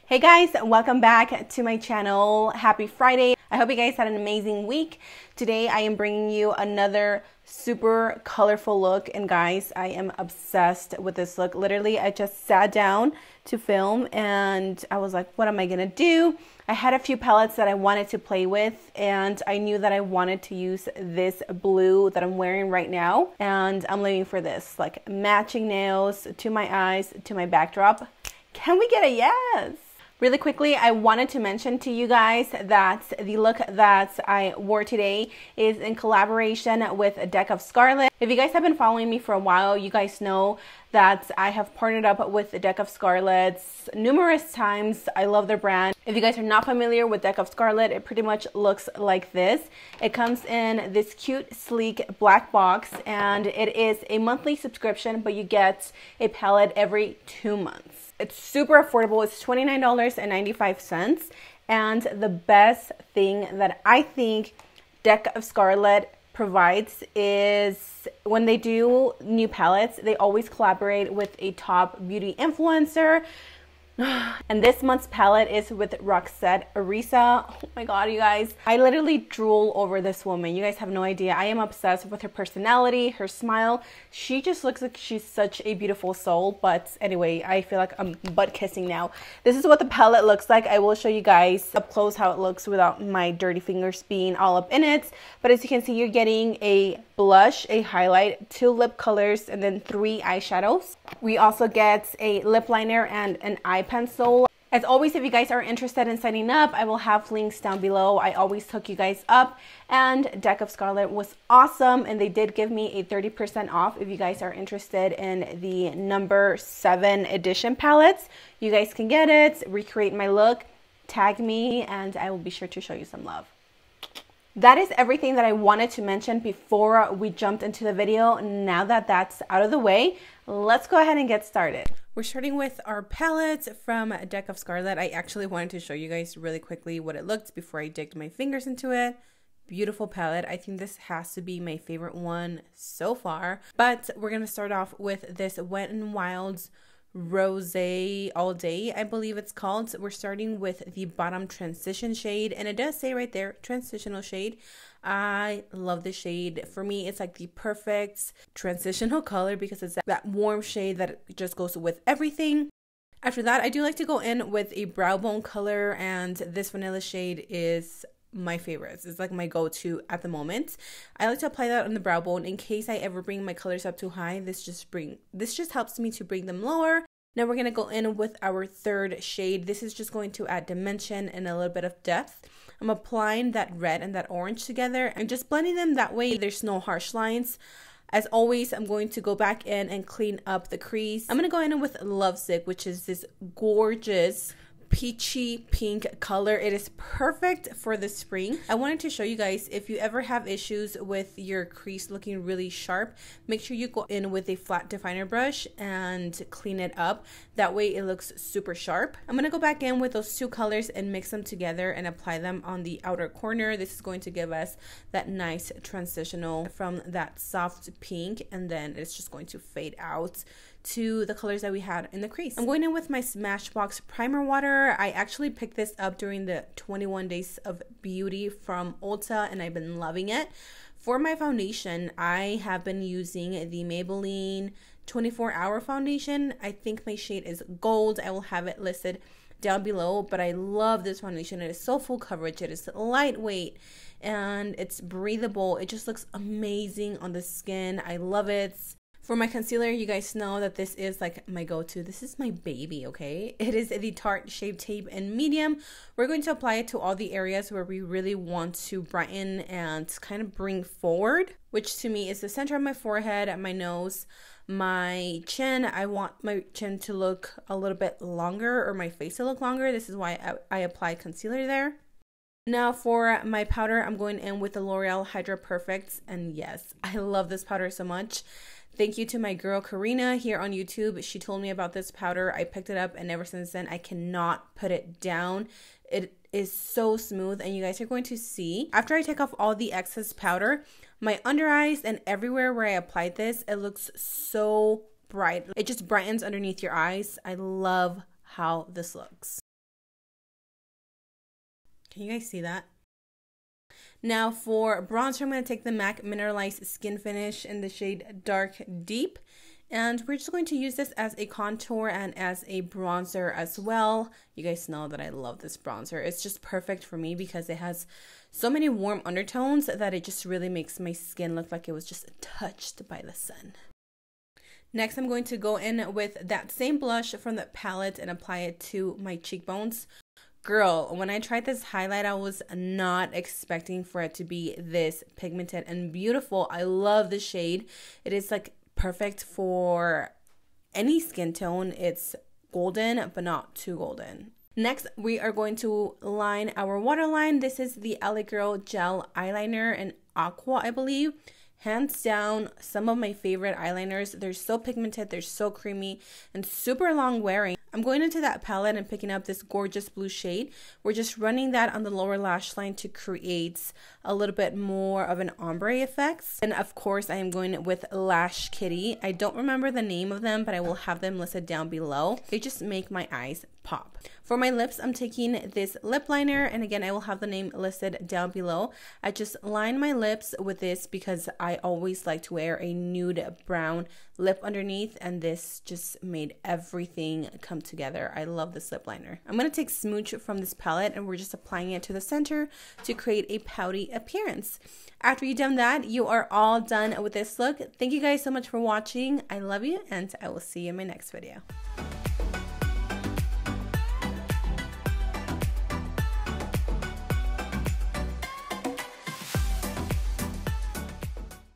Hey guys, welcome back to my channel. Happy Friday. I hope you guys had an amazing week. Today I am bringing you another super colorful look, and guys, I am obsessed with this look. Literally, I just sat down to film and I was like, what am I gonna do? I had a few palettes that I wanted to play with, and I knew that I wanted to use this blue that I'm wearing right now, and I'm living for this, like matching nails to my eyes, to my backdrop. Can we get a yes? Really quickly, I wanted to mention to you guys that the look that I wore today is in collaboration with a deck of Scarlet. If you guys have been following me for a while, you guys know that I have partnered up with a deck of Scarlets numerous times. I love their brand. If you guys are not familiar with Deck of Scarlet, it pretty much looks like this. It comes in this cute, sleek black box, and it is a monthly subscription, but you get a palette every 2 months. It's super affordable. It's $29.95. And the best thing that I think Deck of Scarlet provides is when they do new palettes, they always collaborate with a top beauty influencer. And this month's palette is with Roxette Arisa. Oh my god, you guys. I literally drool over this woman. You guys have no idea. I am obsessed with her personality, her smile. She just looks like she's such a beautiful soul. But anyway, I feel like I'm butt kissing now. This is what the palette looks like. I will show you guys up close how it looks without my dirty fingers being all up in it. But as you can see, you're getting a blush, a highlight, 2 lip colors, and then 3 eyeshadows. We also get a lip liner and an eye pencil. As always, if you guys are interested in signing up, I will have links down below. I always hook you guys up, and Deck of Scarlet was awesome, and they did give me a 30% off. If you guys are interested in the number 7 edition palettes, you guys can get it, recreate my look, tag me, and I will be sure to show you some love. That is everything that I wanted to mention before we jumped into the video. Now that that's out of the way, let's go ahead and get started. We're starting with our palette from Deck of Scarlet. I actually wanted to show you guys really quickly what it looked before I digged my fingers into it. Beautiful palette. I think this has to be my favorite one so far. But we're going to start off with this Wet n Wild's Rosé All Day, I believe it's called. We're starting with the bottom transition shade, and it does say right there, transitional shade. I love this shade. For me, it's like the perfect transitional color because it's that warm shade that just goes with everything. After that, I do like to go in with a brow bone color, and this vanilla shade is my favorites. It's like my go-to at the moment. I like to apply that on the brow bone in case I ever bring my colors up too high. This just helps me to bring them lower. Now we're going to go in with our third shade. This is just going to add dimension and a little bit of depth. I'm applying that red and that orange together and just blending them, that way there's no harsh lines. As always, I'm going to go back in and clean up the crease. I'm going to go in with Lovesick, which is this gorgeous peachy pink color. It is perfect for the spring. I wanted to show you guys, if you ever have issues with your crease looking really sharp, make sure you go in with a flat definer brush and clean it up. That way it looks super sharp. I'm going to go back in with those 2 colors and mix them together and apply them on the outer corner. This is going to give us that nice transitional from that soft pink, and then it's just going to fade out to the colors that we had in the crease. I'm going in with my Smashbox primer water. I actually picked this up during the 21 Days of Beauty from Ulta, and I've been loving it. For my foundation, I have been using the Maybelline 24-Hour foundation. I think my shade is Gold. I will have it listed down below, but I love this foundation. It is so full coverage. It is lightweight and it's breathable. It just looks amazing on the skin. I love it. For my concealer, you guys know that this is like my go-to. This is my baby, okay? It is the Tarte Shape Tape in medium. We're going to apply it to all the areas where we really want to brighten and kind of bring forward, which to me is the center of my forehead, my nose, my chin. I want my chin to look a little bit longer, or my face to look longer. This is why I apply concealer there. Now for my powder, I'm going in with the L'Oreal Hydra Perfect, and yes, I love this powder so much. Thank you to my girl Karina here on YouTube. She told me about this powder. I picked it up, and ever since then, I cannot put it down. It is so smooth, and you guys are going to see. After I take off all the excess powder, my under eyes and everywhere where I applied this, it looks so bright. It just brightens underneath your eyes. I love how this looks. Can you guys see that? Now for bronzer, I'm going to take the MAC Mineralized Skin Finish in the shade Dark Deep. And we're just going to use this as a contour and as a bronzer as well. You guys know that I love this bronzer. It's just perfect for me because it has so many warm undertones that it just really makes my skin look like it was just touched by the sun. Next, I'm going to go in with that same blush from the palette and apply it to my cheekbones. Girl, when I tried this highlight, I was not expecting for it to be this pigmented and beautiful. I love the shade. It is like perfect for any skin tone. It's golden, but not too golden. Next, we are going to line our waterline. This is the LA Girl Gel Eyeliner in Aqua, I believe. Hands down, some of my favorite eyeliners. They're so pigmented, they're so creamy, and super long wearing. I'm going into that palette and picking up this gorgeous blue shade. We're just running that on the lower lash line to create a little bit more of an ombre effect. And of course, I am going with Lash Kitty. I don't remember the name of them, but I will have them listed down below. They just make my eyes pop. For my lips, I'm taking this lip liner, and again, I will have the name listed down below. I just line my lips with this because I always like to wear a nude brown lip underneath, and this just made everything come together. I love this lip liner. I'm going to take Smooch from this palette, and we're just applying it to the center to create a pouty appearance. After you've done that, you are all done with this look. Thank you guys so much for watching. I love you, and I will see you in my next video.